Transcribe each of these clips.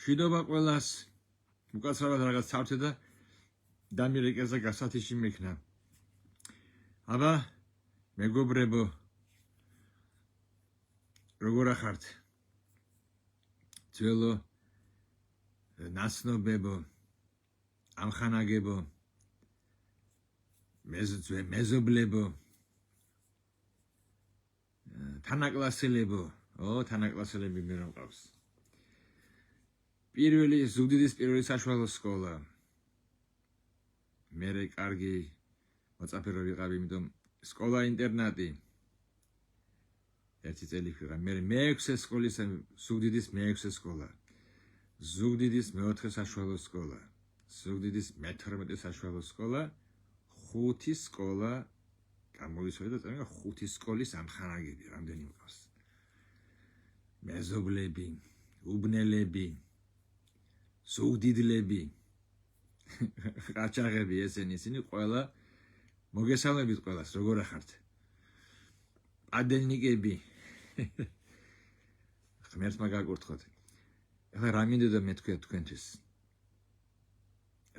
მშვიდობა ყველას. უკაცრავად რაღაც ცავთე და დამირეკეზე გასათიში მექნა. აბა, მეგობრებო, როგორ ახართ? ძველო ნაცნობებო, ამხანაგებო, მეზობლებო, თანაკლასელებო, თანაკლასელები მე რომ ყავს. პირველი ზუგდიდის პირველი საშუალო სკოლა. მერე კარგი მოწაფე ვიყავი, იმიტომ სკოლა ინტერნატი. ერთი წელი ვიყავ. მერე მეექვსე სკოლის ზუგდიდის მეექვსე სკოლა. ზუგდიდის მეოთხე საშუალო სკოლა. ზუგდიდის მე-18 საშუალო სკოლა. ხუთი სკოლა გამოვისვრი და წამი ხუთი სკოლის ამხანაგები რამდენი მყავს. მეზობლები, უბნელები, ზუგდიდლები, ყაჩაღები ისინი ყველა მოგესალმებით ყველას, როგორ ახართ? ადელნიკები. ღმერთმა გაკურთხოთ. ეხლა რა მინდოდა მე თქვენთვის?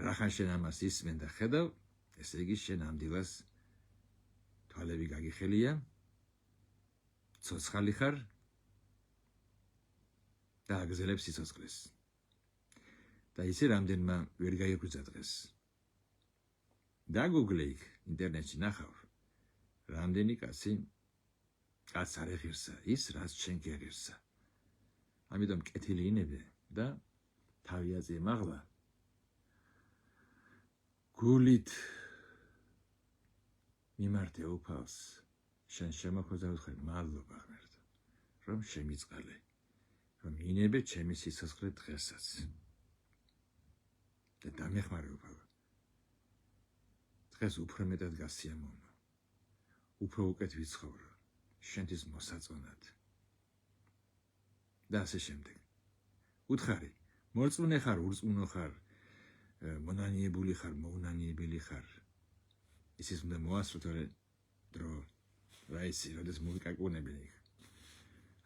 რახან შენ ამას ისმენ და ხედავ, ესე იგი შენ ამ დილას თვალები გაგიხელია, ცოცხალი ხარ და აგზელებ სიცოცხლეს. და ისე რამდენმა ვერ გაიგვიძა დღეს. დაგუგლე იქ ინტერნეტში ნახავ, რამდენი კაცი კაც არ ეღირსა, ის რაც შენ გეღირსა. ამიტომ კეთილი ინებე და თავი აწიე მაღლა. გულით მიმართე უფალს, შენ შემოხვეწა ვთხარ, მადლობა ღმერთო, რომ შემიწყალე, რომ ინებე ჩემი სიცოცხლე დღესაც. და დამეხმარე უფალო. დღეს უფრო მეტად გასიამოვნო, უფრო უკეთ ვიცხოვრო, შენთვის მოსაწონად. და ასე შემდეგ. უთხარი, მორწმუნე ხარ, ურწმუნო ხარ, მონანიებული ხარ, მოუნანიებელი ხარ. ისიც უნდა მოასწრო თორე დრო რა ისი, როდეს მოვიკაკუნებენ იქ.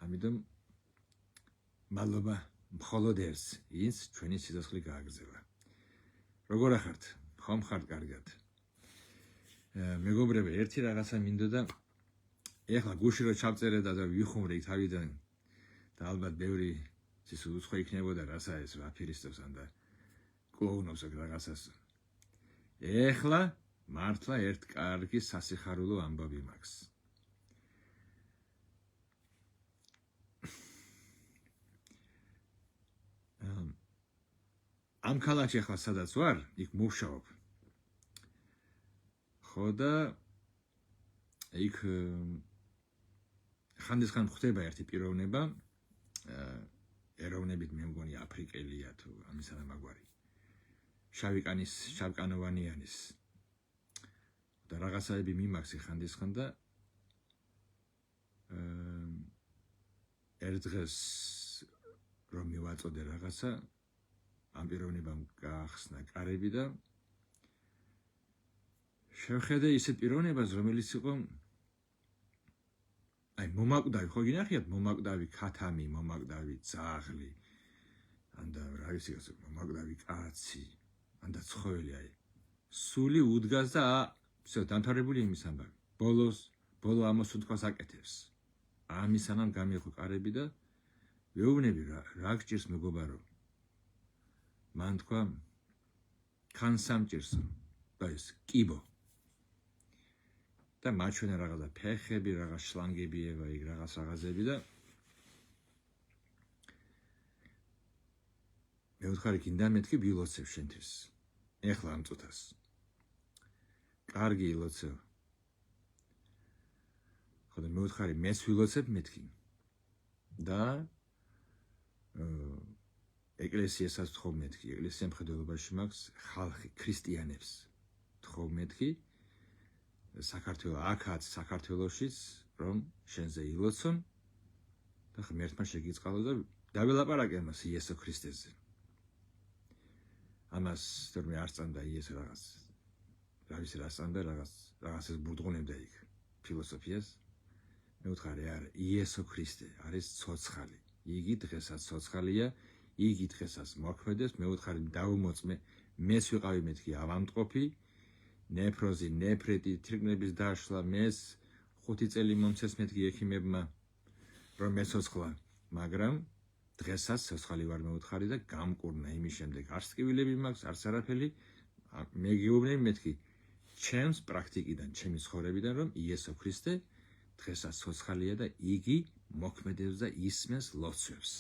ამიტომ მადლობა მხოლოდ ერთს, ის ჩვენი სიცოცხლე გააგრძელა. როგორ ახართ? ხომ ხართ კარგად? მეგობრებო, ერთი რაღაცა მინდოდა, ეხლა გუში რო ჩავწერე და ვიხუმრე თავიდან და ალბათ ბევრი სისულუცხო იქნებოდა, რასა ეს აფირისტებს და კლოუნობს რაღაცას. ეხლა მართლა ერთ კარგი სასიხარულო ამბავი მაქვს. ამ ქალაქში ახლა სადაც ვარ, იქ მუშაობ. ხო და იქ ხანდისხან ხდება ერთი პიროვნება, ეროვნებით მე მგონი აფრიკელია თუ ამისადა მაგვარი. შავკანოვანიანის და რაღაცაები მიმაქვს ხანდისხან და ერთ დღეს რომ მივაწოდე რაღაცა, ამ პიროვნებამ გაახსნა კარები და შევხედე ისეთ პიროვნებას, რომელიც იყო მომაკვდავი, ხო გინახიათ, მომაკვდავი ქათამი, მომაკვდავი ძაღლი, ანდა რა ვიცი, მომაკვდავი კაცი, ანდა ცხოველი, სული უდგას და всё, დამთავრებული იმის ამბავი. ბოლო ამას უთქვას აკეთებს. ამისანამ გამიხო კარები და ვეუბნები რა გჭირს მეგობარო. მან თქვა, ხან სამჭირსო და ეს კიბო. და მაჩვენა რაღაცა ფეხები, რაღაც შლანგები ევა, იქ რაღაცები და მე ვთხარი, გინდა მეთქი ვილოცებ შენთვის. ეხლა ამ წუთას. კარგი ილოცებ. ხო და მე ვთხარი, მეც ვილოცებ მეთქი. და ეკლესიასაც თხოვ მეთქი, ეკლესია მხედველობაში მაქვს ხალხი, ქრისტიანებს თხოვ მეთქი. აქაც საქართველოშიც რომ შენზე ილოცონ და ღმერთმა შეგიწყალო და დაველაპარაკე მას იესო ქრისტეზე. ამას თორმე არ სწამდა იესო რაღაც. რა ვიცი რა სწამდა, რაღაცას ბურდღუნებდა იქ ფილოსოფიას. მე ვთხარი, არა, იესო ქრისტე არის ცოცხალი. იგი დღესაც ცოცხალია, იგი დღესაც მოქმედებს, მეუთხარი დაუმოწმე, მეც ვიყავი მეთქი ავამტყოფი, ნეფროზი, ნეფრიტი, თირკმლების დაშლა, მეც 5 წელი მომცეს მეთქი ექიმებმა, რომ მეცოცხლა, მაგრამ დღესაც ცოცხალი ვარ მეუთხარი და გამკურნა იმის შემდეგ არც ტკივილები მაქვს, არც არაფერი, მე გეუბნები მეთქი ჩემს პრაქტიკიდან, ჩემი ცხოვრებიდან, რომ იესო ქრისტე დღესაც ცოცხალია და იგი მოქმედებს და ისმენს ლოცვებს.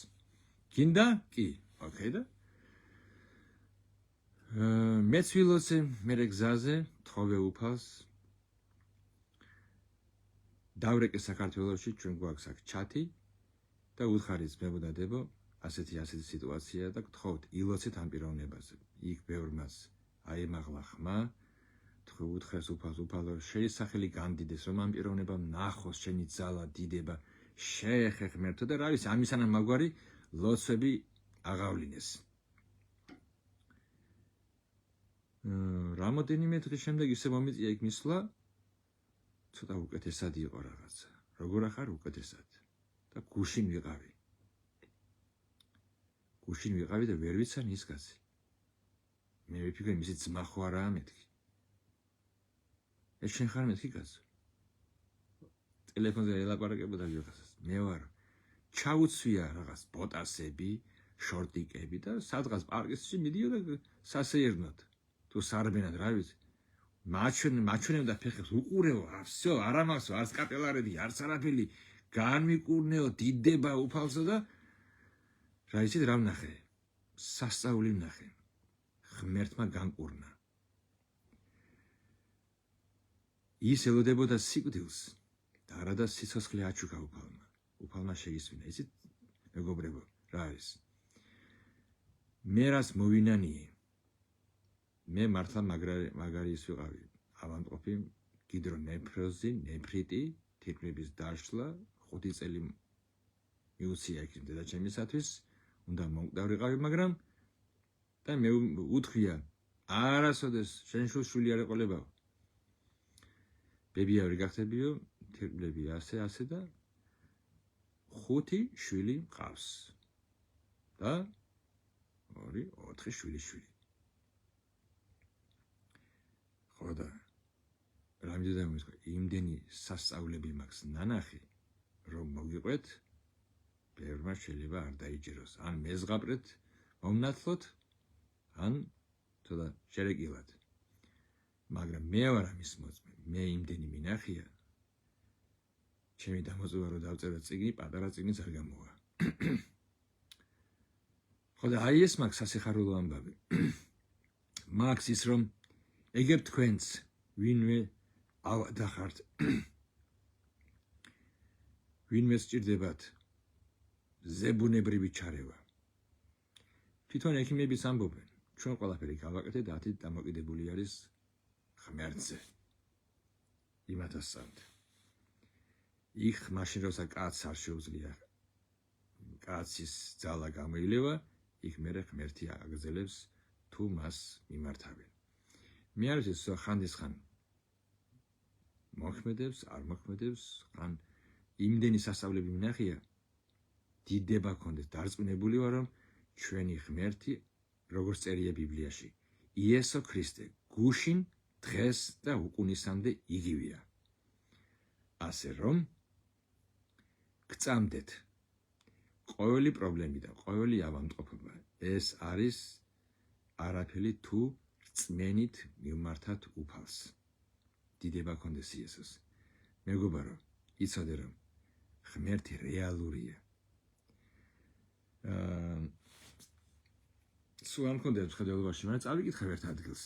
გინდა? კი, ოკეი და მეც ვილოცე, მერე გზაზე, თხოვე უფალს, დავრეკე საქართველოში, ჩვენ გვაქვს აქ ჩათი და უთხარით მებოდადებო, ასეთი სიტუაცია და გთხოვთ, ილოცეთ ამ პიროვნებაზე. იქ ბევრმაც აემაღლა ხმა, უთხრეს უფალს, უფალო, შეისახელი განდიდეს, რომ ამ პიროვნებამ ნახოს შენი ძალა, დიდება, შეეხმერთო და რა ვიცი, ამისანამ მაგვარი ლოცვები აღავლინეს. რამოდენიმე დღის შემდეგ ისე მომიწია იქ მისვლა, ცოტა უკეთესად იყო რაღაცა. როგორ ახარ უკეთესად და გუშინ ვიყავი. გუშინ ვიყავი და ვერ ვიცან ის კაცი. მე ვიფიქრე მისი ძმა ხო არაა მეთქი. ეს შენ ხარ მეთქი კაცო? ტელეფონზე ელაპარაკებოდა ვიღაცას. მე ვარ. ჩაუცვია რაღაც ბოტასები, შორტიკები და სადღაც პარკში მიდიოდა სასეირნოდ. თუ სარბენად რა ვიცი. მაჩვენებდა ფეხებს უყურეო, всё, არა მაქვს, არც კაპელარები, არც არაფერი, განმიკურნეო, დიდება უფალსო და რა იცით რა ვნახე? სასწაული ვნახე. ღმერთმა განკურნა. ის ელოდებოდა სიკვდილს და არა და სიცოცხლე აჩუქა უფალმა. უფალმა შეისმინა. იცით, მეგობრებო, რა არის? მე რას მოვინანიე? მე მართლა მაგარი ის ვიყავი. ავამტყოფი, გიდრო ნეფროზი, ნეფრიტი, თირკმლების დაშლა, 5 წელი მიუცია იქ დედაჩემისათვის, უნდა მომკვდარიყავი, მაგრამ და მე უთქვია, არასოდეს შენ შვილი არ ეყოლებაო. ბებიავრი გახდებიო, თირკმლები ასე და 5 შვილი მყავს. და 2-4 შვილი. ხო და რა მინდა მომისვა, იმდენი სასწაულები მაქვს ნანახი, რომ მოგიყვეთ, ბევრმა შეიძლება არ დაიჯეროს. ან მეზღაპრეთ, მომნათლოთ, ან თოდა შერეკილად. მაგრამ მე ვარ ამის მოწმე, მე იმდენი მინახია, ჩემი დამოწმება რომ დავწერო წიგნი, პატარა წიგნიც არ გამოვა. ხო და აი ეს მაქვს სასიხარულო ამბავი. მაქვს ის რომ ეგებ თქვენც ვინმე ავადახართ, ვინმე სჭირდებათ ზებუნებრივი ჩარევა. თვითონ ექიმებიც ამბობენ, ჩვენ ყველაფერი გავაკეთეთ და 10 დამოკიდებული არის ღმერთზე. იმათასწავთ. იქ მაშინ როცა კაცს არ შეუძლია კაცის ძალა გამოილევა, იქ მერე ღმერთი აგრძელებს თუ მას მიმართავენ. მე არ ვიცი ხანდისხან მოქმედებს, არ მოქმედებს, ხან იმდენი სასწაულები მინახია, დიდება გქონდეს, დარწმუნებული ვარ, რომ ჩვენი ღმერთი, როგორც წერია ბიბლიაში, იესო ქრისტე, გუშინ, დღეს და უკუნისამდე იგივეა. ასე რომ გწამდეთ ყოველი პრობლემი და ყოველი ავამტყოფობა ეს არის არაფერი თუ რწმენით მიმართათ უფალს. დიდება გქონდეს იესოს. მეგობარო, იცოდე რომ ღმერთი რეალურია. სულ არ მქონდა მხედველობაში, მაგრამ წავიკითხე ერთ ადგილს.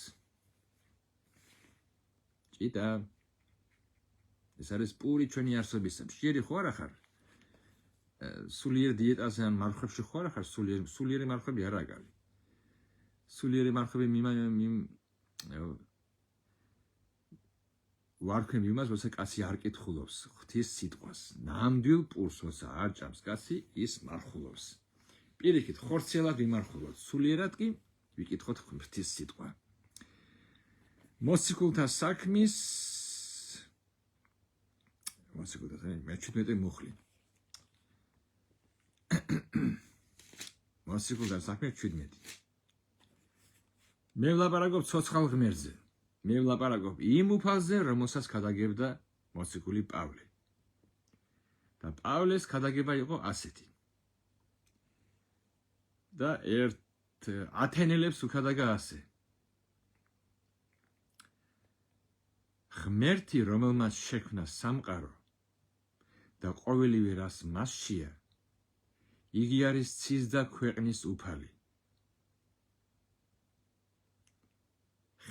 ჭიტა ეს არის პური ჩვენი არსობისა. მშვიერი ხო არ ახარ? სულიერ დიეტაზე ან მარხვებში ხო არ ახარ? სულიერი მარხვები არ აგარი. სულიერი მარხვები ვარქვენ იმას, როცა კაცი არ კითხულობს ღვთის სიტყვას. ნამდვილ პურს როცა არ ჭამს კაცი, ის მარხულობს. პირიქით, ხორცელად ვიმარხულოთ, სულიერად კი ვიკითხოთ ღვთის სიტყვა. მოციქულთა საქმის მე 17 მუხლი. მოციქულთან საქმე 17. მე ვლაპარაკობ ცოცხალ ღმერთზე. მე ვლაპარაკობ იმ უფალზე, რომელსაც ქადაგებდა მოციქული პავლე. და პავლეს ქადაგება იყო ასეთი. და ერთ ათენელებს უქადაგა ასე. ღმერთი, რომელმაც შექმნა სამყარო და ყოველივე რას მასშია, იგი არის ცის და ქვეყნის უფალი.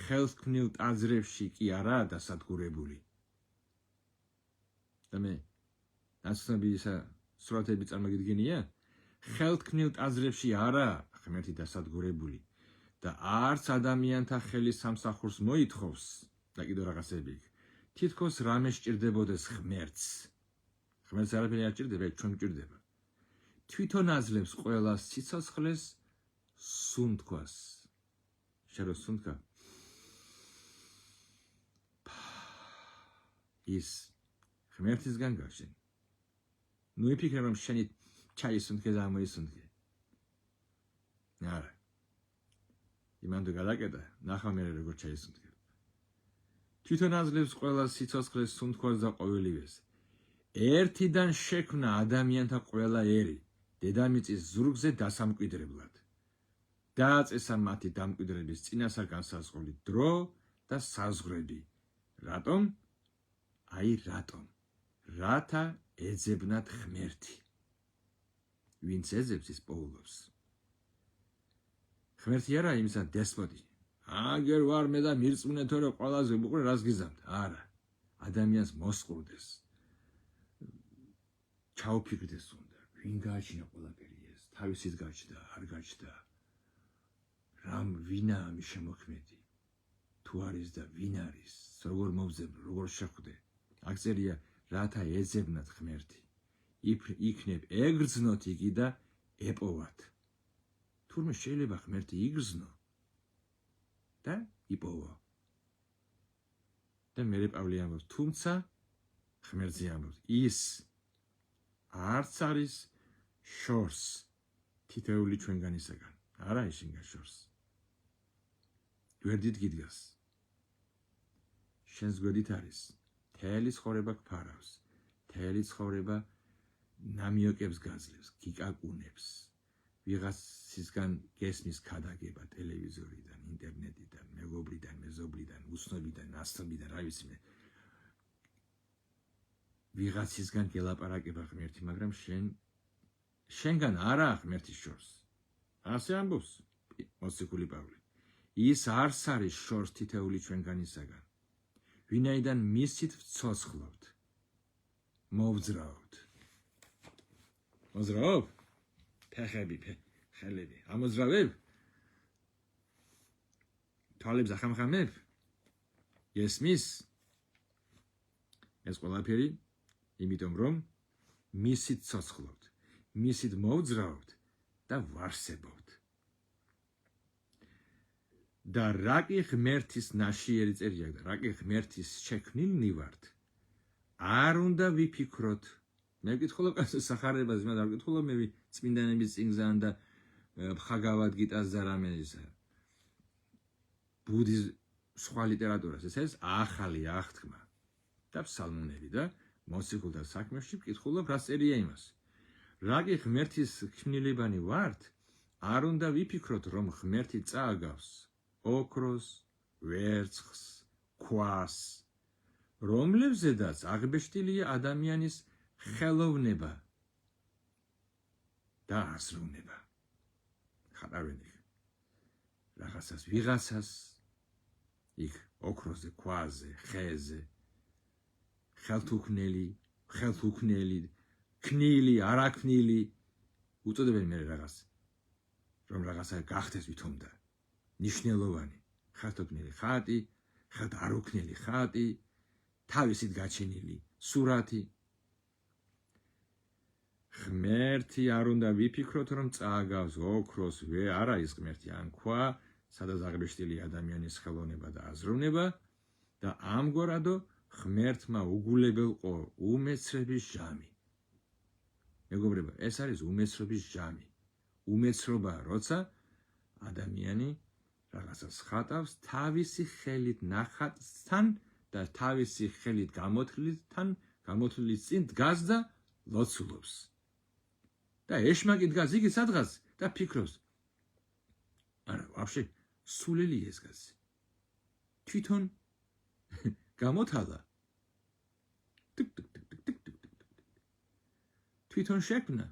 ხელთქმნილ ტაძრებში კი არაა დასადგურებული. და მე ნაცნობი ისა სურათები წარმოგიდგენია? ხელთქმნილ ტაძრებში არაა ღმერთი დასადგურებული და არც ადამიანთა ხელის სამსახურს მოითხოვს და კიდევ რაღაცები. თითქოს რამე სჭირდებოდეს ღმერთს. ღმერთს არაფერი არ სჭირდება, ჩვენ გვჭირდება. თვითონ აძლევს ყველა სიცოცხლეს სუნთქვას. შენ რო სუნთქა ის ღმერთისგან გავშენ. ნუ იფიქრე რომ შენი ჩაისუნთქე და ამოისუნთქე. არა. იმამდე გადაკეტა, ნახავ მე როგორ ჩაისუნთქე. თვითონ აძლევს ყველა სიცოცხლეს სუნთქვას და ყოველივეს. ერთიდან შექმნა ადამიანთა ყველა ერი, დედამიწის ზურგზე დასამკვიდრებლად. დააწესა მათი დამკვიდრების წინასარ განსაზღვრული დრო და საზღვრები. რატომ? აი რატომ? რათა ეძებნათ ღმერთი. ვინც ეძებს, ის პოულობს. ღმერთი არა იმისა დესპოტი. აგერ ვარ მე და მირწმუნე თორე ყველაზე უყურე რას გიზამთ. არა. ადამიანს მოსყურდეს. ჩაუფიქრდეს უნდა. ვინ გააჩინა ყველაფერი ეს? თავისით გაჩნდა, არ გაჩნდა. რამ ვინა ამის შემოქმედი? თუ არის და ვინ არის? როგორ მოვძებნო, როგორ შეხვდე? აქ წერია რათა ეძებნათ ღმერთი. იქნებ ეგრძნოთ იგი და ეპოვათ. თურმე შეიძლება ღმერთი იგრძნო და იპოვო. და მერე პავლე ამბობს, თუმცა ღმერთზე ამბობს, ის არც არის შორს თითეული ჩვენგანისაგან. არა ისინგა შორს. გვერდით გიდგას. შენს გვერდით არის. მთელი ცხოვრება გფარავს. მთელი ცხოვრება ნამიოკებს გაძლევს, გიკაკუნებს. ვიღაცისგან გესმის ქადაგება ტელევიზორიდან, ინტერნეტიდან, მეგობრიდან, მეზობლიდან, უცნობიდან, ნაცნობიდან, რა ვიცი მე. ვიღაცისგან გელაპარაკება ღმერთი, მაგრამ შენგან არაა ღმერთის შორს. ასე ამბობს მოციქული პავლე. ის არც არის შორს თითეული ჩვენგანისაგან. ვინაიდან მისით ვცოცხლობთ, მოვძრავთ. მოძრავ? ფეხები, ხელები. ამოძრავებ? თვალებს ახამხამებ? ესმის? ეს ყველაფერი იმიტომ რომ მისით ცოცხლობთ, მისით მოვძრავთ და ვარსებობთ. და რაკი ღმერთის ნაშიერი წერია და რაკი ღმერთის შექმნილნი ვართ, არ უნდა ვიფიქროთ. მე ვკითხულობ სახარებას, მაგრამ არ ვკითხულობ მე წმინდანების წინგზან და ხაგავად გიტას და რამე ისა. ბუდის სხვა ლიტერატურას, ეს ახალი აღთქმა და ფსალმუნები და მოციქულთა საქმეში ვკითხულობ რა წერია იმას. რაკი ღმერთის ქმნილებანი ვართ, არ უნდა ვიფიქროთ რომ ღმერთი წააგავს ოქროს, ვერცხლს, ქვას, რომლებზედაც აღბეჭდილია ადამიანის ხელოვნება და აზროვნება. ხარავენი რაღაცას ვიღაცას იქ ოქროზე, ქვაზე, ხეზე, ხელთუქმნელი, ქნილი, არაქნილი უწოდებენ მე რაღაც რომ რაღაცა გახდეს ვითომ და ნიშნელოვანი ხელთუქმნელი ხატი, ხელთ არუქმნელი ხატი, თავისით გაჩენილი სურათი. ღმერთი არ უნდა ვიფიქროთ რომ წააგავს ოქროს, არა ის ღმერთი ან ქვა, სადაც აღბეჭდილია ადამიანის ხელოვნება და აზროვნება და ამგვარადო ღმერთმა უგულებელყო უმეცრების ჟამი. მეგობრებო, ეს არის უმეცრების ჟამი. უმეცრობაა, როცა ადამიანი რაღაცას ხატავს თავისი ხელით ნახატთან და თავისი ხელით გამოთვლის წინ დგას და ლოცულობს. და ეშმაკი დგას იგი სადღაც და ფიქრობს. არა, вообще სულელი ეს კაცი. თვითონ გამოთალა. თვითონ შექმნა.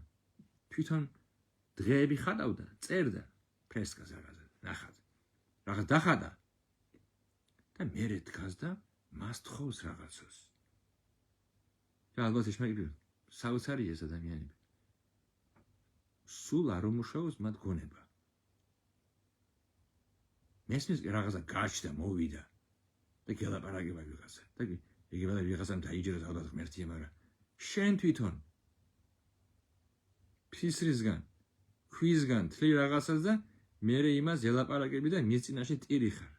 თვითონ დღეები ხატავდა, წერდა ფრესკას რაღაცა, ნახატ. რაღაც დახატა. და მერე დგას და მას თხოვს რაღაცას. და ალბათ ეშმაკი საოცარი ეს ადამიანები. სულ არ უმუშაობს მათ გონება. მესმის რაღაცა გაჩნდა, მოვიდა და გელაპარაკება ვიღაცა. და იგივე ვიღაცამ დაიჯერა თავდადხ ღმერთია, მაგრამ შენ თვითონ ფისრისგან, ქვისგან თლი რაღაცას და მერე იმას ელაპარაკები და მის წინაშე ტირი ხარ.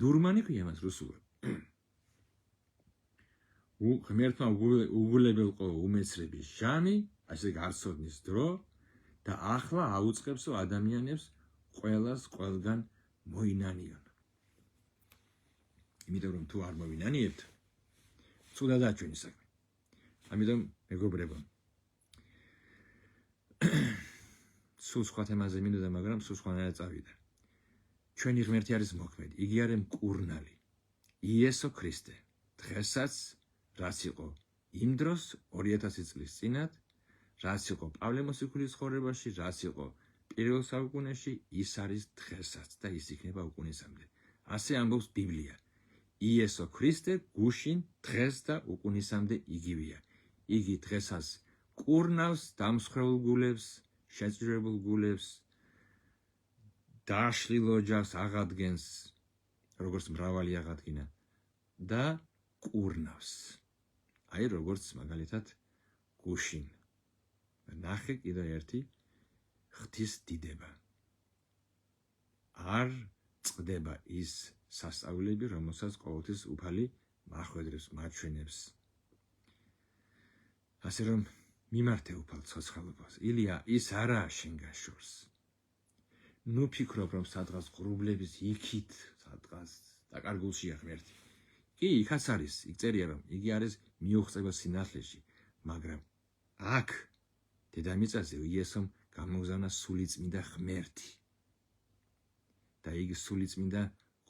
დურმანი ხი ამას რუსულად. ღმერთმა უგულებელყო უმეცრების ჟამი, ასე გარცოდნის დრო და ახლა აუწყებსო ადამიანებს ყველას ყველგან მოინანიონ. იმიტომ რომ თუ არ მოვინანიებთ, ცუდადაა ჩვენი საქმე. ამიტომ მეგობრებო, სულ სხვა თემაზე მინდოდა, მაგრამ სულ სხვანაირად წავიდა. ჩვენი ღმერთი არის მოქმედი, იგი არის მკურნალი. იესო ქრისტე დღესაც რაც იყო იმ დროს 2000 წლის წინათ, რაც იყო პავლე მოციქულის ცხოვრებაში, რაც იყო პირველ საუკუნეში, ის არის დღესაც და ის იქნება უკუნისამდე. ასე ამბობს ბიბლია. იესო ქრისტე გუშინ დღეს და უკუნისამდე იგივეა. იგი დღესაც კურნავს დამსხვრეულ გულებს, შეჭრებულ გულებს, დაშლილ ოჯახს აღადგენს, როგორც მრავალი აღადგინა და კურნავს. აი როგორც მაგალითად გუშინ. ნახე კიდევ ერთი ღვთის დიდება. არ წდება ის სასწაულები, რომელსაც ყოველთვის უფალი მახვედრებს, მაჩვენებს. ასე რომ მიმართე უფალ ცოცხალობას. ილია, ის არაა შენგან შორს. ნუ ფიქრობ, რომ სადღაც ღრუბლების იქით, სადღაც დაკარგულშია ღმერთი. კი, იქაც არის, იქ წერია, რომ იგი არის მიუღწევა სინათლეში, მაგრამ აქ დედამიწაზე იესომ გამოგზავნა სულიწმინდა ღმერთი. და იგი სულიწმინდა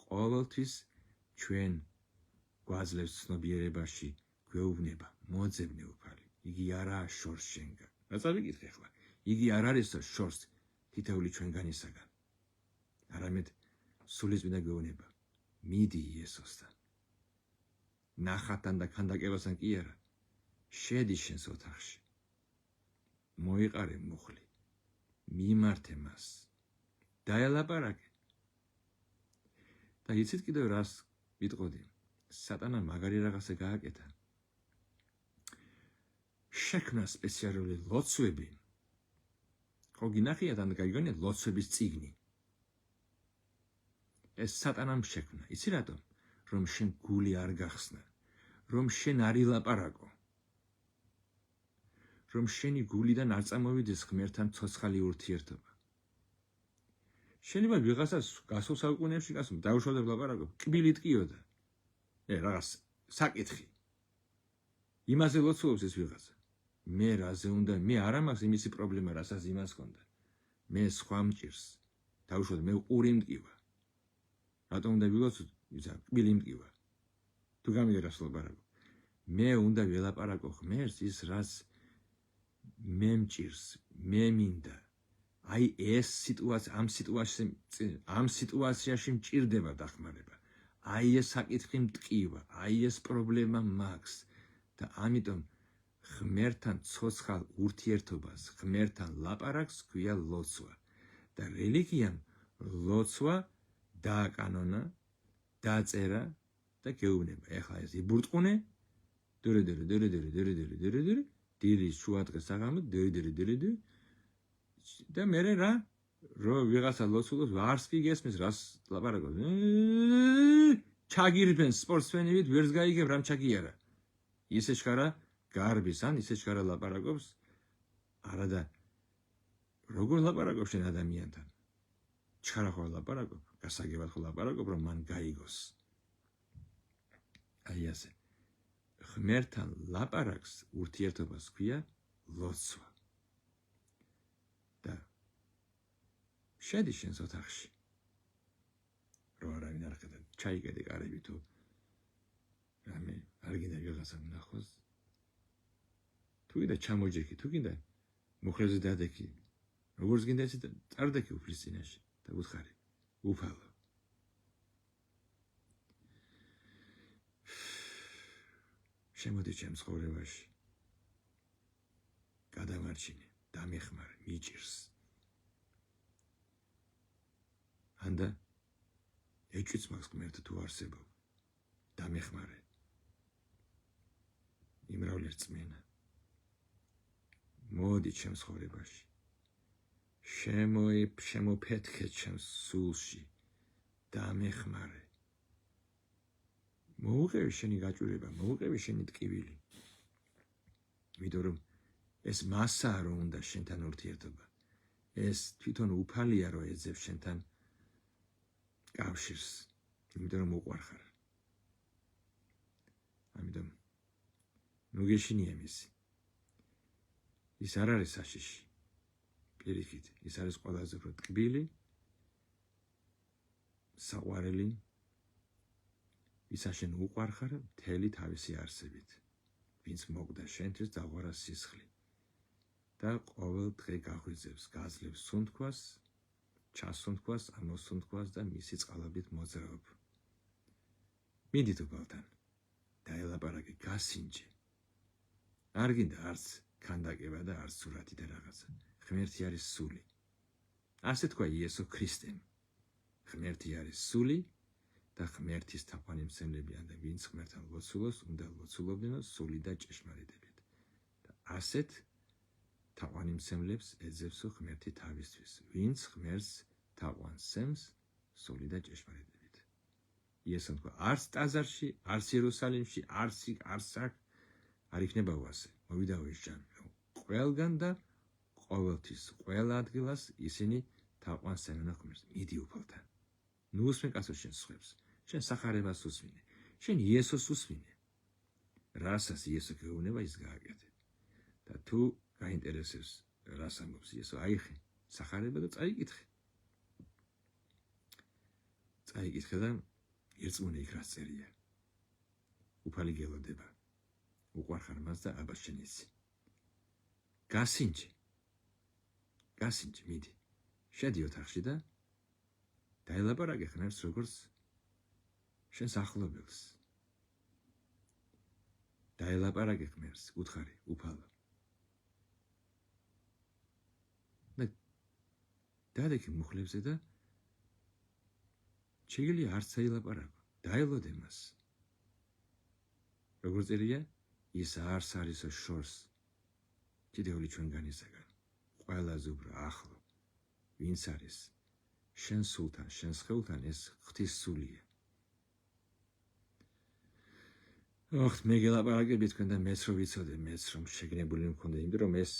ყოველთვის ჩვენ გვაძლევს ცნობიერებაში, გვეუბნება, მოძებნე უფალი. იგი არაა შორს შენგან. რა წავიკითხე ახლა? იგი არ არის შორს თითოეული ჩვენგანისაგან. არამედ სულიწმინდა გვეუბნება, მიდი იესოსთან. ნახატთან და ქანდაკებასთან კი არა, შედი შენს ოთახში. მოიყარე მუხლი, მიმართე მას, დაელაპარაკე. და იცით კიდევ რას ვიტყოდი? სატანამ მაგარი რაღაცა გააკეთა. შექმნა სპეციალური ლოცვები. ხო გინახიათ ან გაიგონიათ ლოცვების წიგნი. ეს სატანამ შექმნა. იცი რატომ? რომ შენ გული არ გახსნა, რომ შენ არ ილაპარაკო. რომ შენი გულიდან არ წამოვიდეს ღმერთთან ცოცხალი ურთიერთობა. შეიძლება ვიღაცას გასულ საუკუნეებში დაუშვათ ვლაპარაკო, კბილით კიოდა. რაღაც საკითხი. იმაზე ლოცულობს ეს ვიღაცა. მე რაზე უნდა, მე არ ამაქვს იმისი პრობლემა, რასაც იმას ჰქონდა. მე სხვა მჭირს. დაუშვათ მე ყური მტკივა. რატომ უნდა ვილოცოთ? კბილი მტკივა. თუ გამიგე რას ვლაპარაკო. მე უნდა ველაპარაკო ღმერთს ის რაც მე მჭირს, მე მინდა. აი ეს სიტუაცია, ამ სიტუაციაში მჭირდება დახმარება. აი ეს საკითხი მტკივა, აი ეს პრობლემა მაქვს და ამიტომ ღმერთთან ცოცხალ ურთიერთობას, ღმერთთან ლაპარაკს ქვია ლოცვა. და რელიგიამ ლოცვა დააკანონა, დაწერა და გეუბნება. ეხლა ეს იბურტყუნე, დიდი შუადღეს საღამოდ, და მერე რა, რო ვიღაცა ლოცულობს, ვარს კი გესმის, რას ლაპარაკობს. ჩაგირბენ სპორტსმენივით, ვერც გაიგებ რამ ჩაგიარა. ისე შხარა გარბის, ან ისე შხარა ლაპარაკობს, არადა როგორ ლაპარაკობ შენ ადამიანთან ჩხარა ხო ლაპარაკობ გასაგებად ხო ლაპარაკობ რომ მან გაიგოს აი ასე ღმერთთან ლაპარაკს ურთიერთობას ქვია ლოცვა და შედი შენს ოთახში რო არავინ არ ხედავ ჩაიკეტე კარები თუ რამე არ გინდა ვიღაცა ნახოს თუ კიდე ჩამოჯექი თუ კიდე მუხლებზე დადექი როგორც გინდა ესე წარდექი უფლის წინაშე და უთხარი უფალო შემოდი ჩემს ცხოვრებაში გადამარჩინე დამეხმარე მიჭირს ანდა ეჭვიც მაქვს ღმერთო თუ არსებობ დამეხმარე იმრავლე რწმენა მოდი ჩემს ცხოვრებაში შემოფეთქე ჩემს სულში დამეხმარე მოუღევი შენი გაჭირება მოუღევი შენი ტკივილი იმიტომ რომ ეს მასაა რომ უნდა შენთან ურთიერთობა ეს თვითონ უფალია რომ ეძებს შენთან კავშირს იმიტომ რომ უყვარხარ ამიტომ ნუ გეშინია მისი ის არ არის საშიში პირიქით ის არის ყველაზე უფრო ტკბილი საყვარელი ისა შენ უყვარხარ მთელი თავისი არსებით ვინც მოგდა შენთვის დაღვარა სისხლი და ყოველ დღე გაღვიძებს გაძლევს სუნთქვას ჩასუნთქვას ამოსუნთქვას და მისი წყალობით მოძრაობ მიდით უფალთან დაელაპარაკე გასინჯე არ გინდა არც ქანდაკება და არც სურათი და რაღაცა ღმერთი არის სული ასე თქვა იესო ქრისტემ ღმერთი არის სული და ღმერთის თაყვანისმცემლებიან და ვინც ღმერთთან ლოცულობს უნდა ლოცულობდნო სული და ჭეშმარიტებით და ასეთ თაყვანისმცემლებს ეძებსო ღმერთი თავისთვის ვინც ღმერთს თაყვანსცემს სული და ჭეშმარიტებით იესომ თქვა არც ტაძარში არც იერუსალიმში არც აქ არ იქნება უასე მოვიდაო ის ჯამი რომ ყველგან და ყოველთვის ყველა ადგილას ისინი თაყვანსცემენ ღმერთს მიდი უფალთან ნუ უსმენ კაცო შენ სხვებს შენ სახარებას უსმინე შენ იესოს უსმინე რასაც იესო გეუბნება ის გააკეთე და თუ გაინტერესებს რას ამბობს იესო აიხე სახარება და წაიკითხე და ირწმუნე იქ რაც წერია უფალი გელოდება უყვარხარ მას და აბას შენ იცი გასინჯე მიდი შედი ოთახში და დაელაპარაკე ღმერთს როგორც შენს ახლობელს დაელაპარაკე ღმერთს უთხარი უფალო და დადექი მუხლებზე და შეგიძლია არც აილაპარაკო დაელოდე მას როგორც წერია ის არც არისო შორს კიდეული ჩვენგანისაგან ყველაზე უფრო ახლო ვინც არის შენ სულთან შენს ხელთან ეს ღვთის სულია ოხ მე გელაპარაკები თქვენ და მეც რომ ვიცოდე მეც რომ შეგნებული მქონდა იმიტომ რომ ეს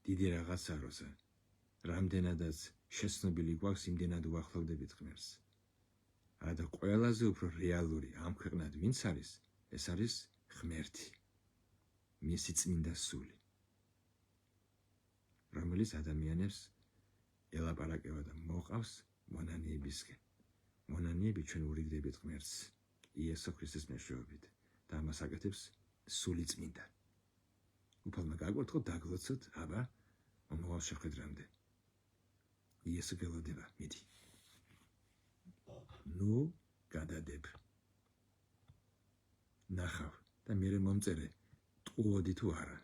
დიდი რაღაცა როცა რამდენადაც შეცნობილი გვაქვს იმდენად უახლოვდებით ღმერთს არა და ყველაზე უფრო რეალური ამ ქვეყნად ვინც არის ეს არის ღმერთი მისი წმინდა სული რომელიც ადამიანებს ელაპარაკება და მოყავს მონანიებისკენ მონანიები ჩვენ ურიგდებით ღმერთს იესო ქრისტეს მეშვეობით და ამას აკეთებს სული წმინდა უფალმა გაგვარტყო დაგლოცოთ აბა მომავალ შეხვედრამდე იესო გელოდება მიდი ნუ გადადებ ნახავ და მერე მომწერე ტყუოდი თუ არა